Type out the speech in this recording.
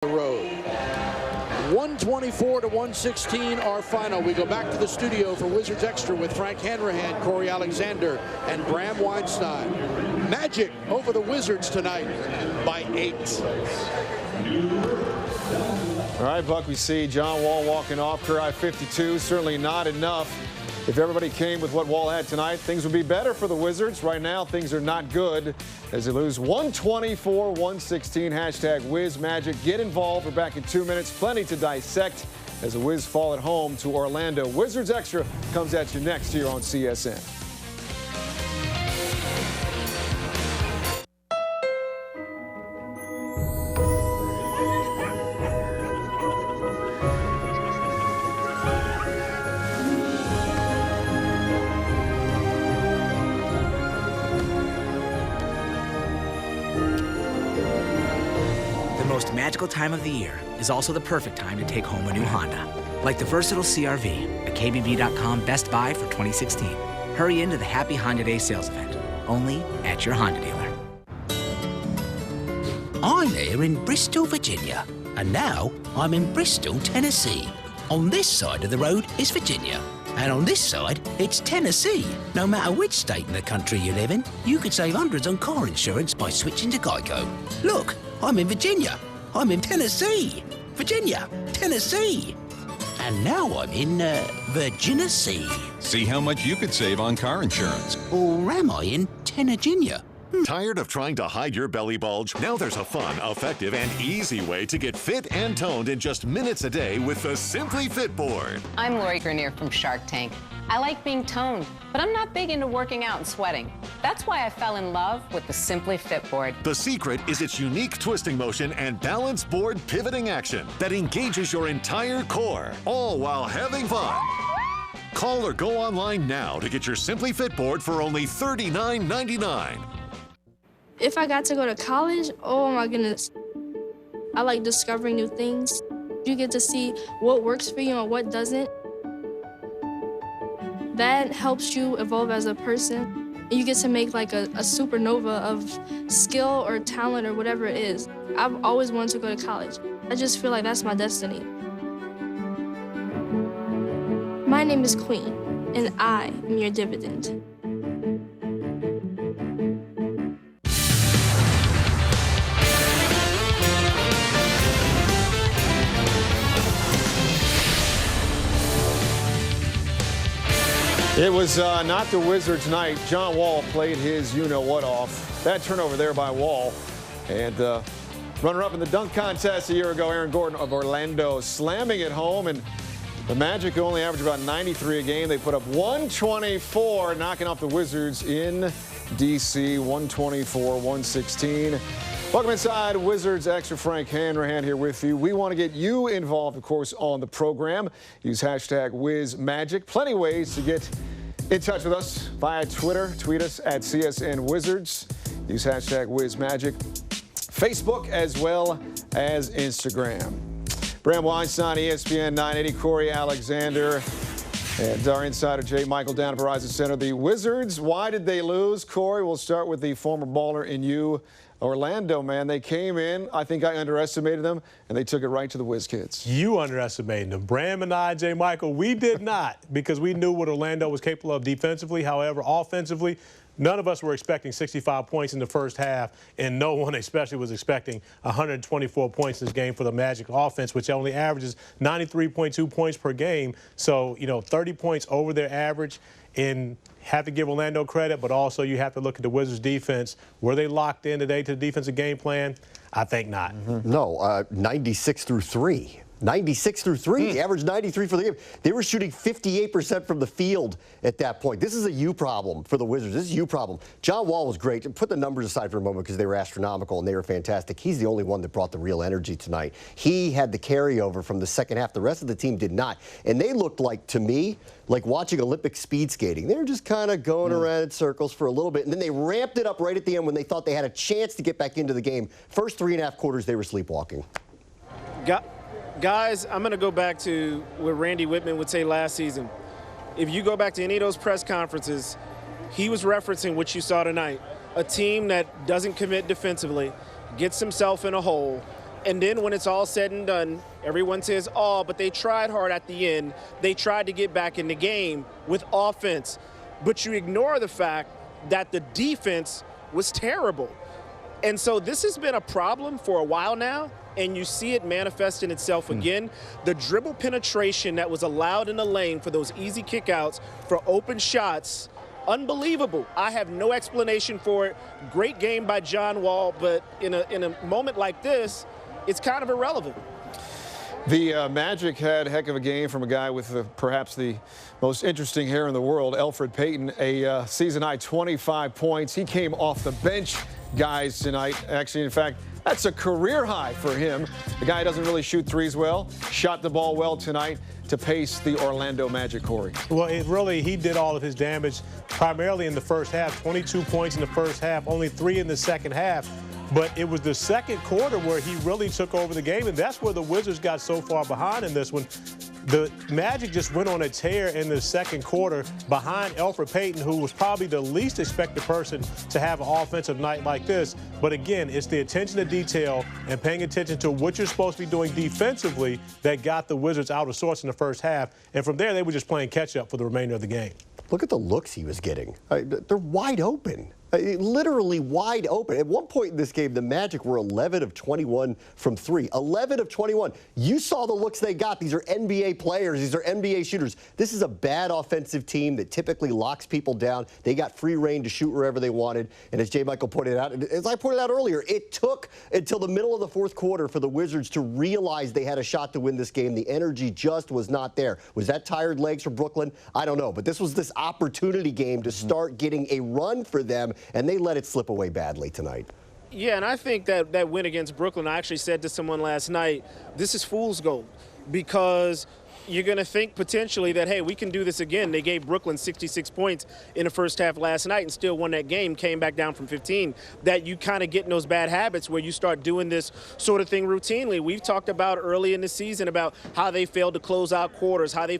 the road. 124 to 116, our final. We go back to the studio for Wizards Extra with Frank Hanrahan, Corey Alexander, and Bram Weinstein. Magic over the Wizards tonight by 8. All right, Buck, we see John Wall walking off career high 52. Certainly not enough. If everybody came with what Wall had tonight, things would be better for the Wizards. Right now, things are not good as they lose 124-116. Hashtag WizMagic. Get involved. We're back in 2 minutes. Plenty to dissect as the Wiz fall at home to Orlando. Wizards Extra comes at you next here on CSN. The most magical time of the year is also the perfect time to take home a new Honda. Like the versatile CR-V, a KBB.com Best Buy for 2016. Hurry into the Happy Honda Day sales event, only at your Honda dealer. I'm here in Bristol, Virginia, and now I'm in Bristol, Tennessee. On this side of the road is Virginia, and on this side, it's Tennessee. No matter which state in the country you live in, you could save hundreds on car insurance by switching to Geico. Look, I'm in Virginia. I'm in Tennessee. Virginia, Tennessee. And now I'm in, Virginia. See how much you could save on car insurance. Or am I in Virginia? Tired of trying to hide your belly bulge? Now there's a fun, effective, and easy way to get fit and toned in just minutes a day with the Simply Fit board. I'm Lori Grenier from Shark Tank. I like being toned, but I'm not big into working out and sweating. That's why I fell in love with the Simply Fit board. The secret is its unique twisting motion and balanced board pivoting action that engages your entire core, all while having fun. Call or go online now to get your Simply Fit board for only $39.99. If I got to go to college, oh my goodness. I like discovering new things. You get to see what works for you and what doesn't. That helps you evolve as a person. You get to make like a supernova of skill or talent or whatever it is. I've always wanted to go to college. I just feel like that's my destiny. My name is Queen, and I am your dividend. It was not the Wizards' night. John Wall played his you-know-what off. That turnover there by Wall. And runner-up in the dunk contest a year ago, Aaron Gordon of Orlando slamming it home. And the Magic only averaged about 93 a game. They put up 124, knocking off the Wizards in D.C., 124-116. Welcome inside Wizards Extra. Frank Hanrahan here with you. We want to get you involved, of course, on the program. Use hashtag WizMagic. Plenty of ways to get in touch with us via Twitter. Tweet us at CSN Wizards. Use hashtag WizMagic. Facebook as well as Instagram. Bram Weinstein, ESPN 980, Corey Alexander, and our insider Jay Michael down at Verizon Center. The Wizards, why did they lose? Corey, we'll start with the former baller in you. Orlando, man, they came in. I think I underestimated them, and they took it right to the Wiz Kids. You underestimated them. Bram and I, Jay Michael, we did not, because we knew what Orlando was capable of defensively. However, offensively, none of us were expecting 65 points in the first half, and no one especially was expecting 124 points in this game for the Magic offense, which only averages 93.2 points per game. So, 30 points over their average. And have to give Orlando credit, but also you have to look at the Wizards' defense. Were they locked in today to the defensive game plan? I think not. No, 96 through 3. 96 through 3. They averaged 93 for the game. They were shooting 58% from the field at that point. This is a you problem for the Wizards. This is a you problem. John Wall was great. Put the numbers aside for a moment because they were astronomical and they were fantastic. He's the only one that brought the real energy tonight. He had the carryover from the second half. The rest of the team did not. And they looked like, to me, like watching Olympic speed skating. They were just kind of going around in circles for a little bit, and then they ramped it up right at the end when they thought they had a chance to get back into the game. First 3.5 quarters, they were sleepwalking. Guys, I'm going to go back to what Randy Whitman would say last season. If you go back to any of those press conferences, he was referencing what you saw tonight. A team that doesn't commit defensively, gets himself in a hole, And then when it's all said and done, everyone says, oh, but they tried hard at the end. They tried to get back in the game with offense. But you ignore the fact that the defense was terrible. And so this has been a problem for a while now, and you see it manifesting itself again. The dribble penetration that was allowed in the lane for those easy kickouts for open shots, unbelievable. I have no explanation for it. Great game by John Wall, but in a moment like this, it's kind of irrelevant. The Magic had a heck of a game from a guy with perhaps the most interesting hair in the world, Elfrid Payton, a season-high 25 points. He came off the bench, guys, tonight. Actually, in fact, that's a career high for him. The guy doesn't really shoot threes well, shot the ball well tonight to pace the Orlando Magic, Corey. Well, he did all of his damage primarily in the first half. 22 points in the first half, only 3 in the second half. But it was the second quarter where he really took over the game, and that's where the Wizards got so far behind in this one. The Magic just went on a tear in the second quarter behind Elfrid Payton, who was probably the least expected person to have an offensive night like this. But again, it's the attention to detail and paying attention to what you're supposed to be doing defensively that got the Wizards out of sorts in the first half. And from there, they were just playing catch-up for the remainder of the game. Look at the looks he was getting. They're wide open. Literally wide open. At one point in this game, the Magic were 11 of 21 from 3. 11 of 21. You saw the looks they got. These are NBA players. These are NBA shooters. This is a bad offensive team that typically locks people down. They got free reign to shoot wherever they wanted. And as J. Michael pointed out, as I pointed out earlier, it took until the middle of the fourth quarter for the Wizards to realize they had a shot to win this game. The energy just was not there. Was that tired legs for Brooklyn? I don't know. But this was this opportunity game to start getting a run for them, and they let it slip away badly tonight. Yeah, and I think that win against Brooklyn, I actually said to someone last night, this is fool's gold, because you're going to think potentially that, hey, we can do this again. They gave Brooklyn 66 points in the first half last night and still won that game, came back down from 15. That you kind of get in those bad habits where you start doing this sort of thing routinely. We've talked about early in the season about how they failed to close out quarters, how they